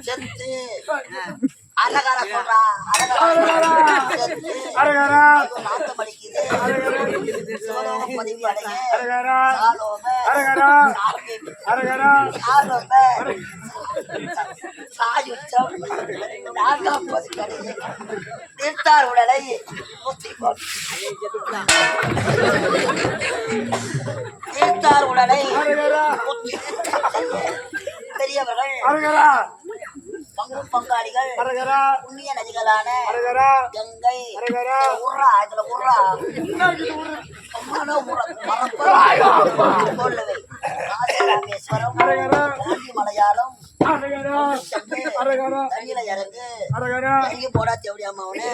செத்து அரகர சொல்றா அரகரா நாத்தம் அடிக்குது பதிவு அடைய அரகரா அரகரா அரகரா சாயுச்சம் நான்காம் பதிவு தீர்த்தார் உடலை தீர்த்தார் உடலை பெரியவர்கள் பங்காளிகள் புண்ணிய நதிகளான கங்கை உர்ரா இதுல உர்ரா ராமேஸ்வரம் மலையாளம் தண்ணியில இறங்கு போடா தேவடியாமா அவனே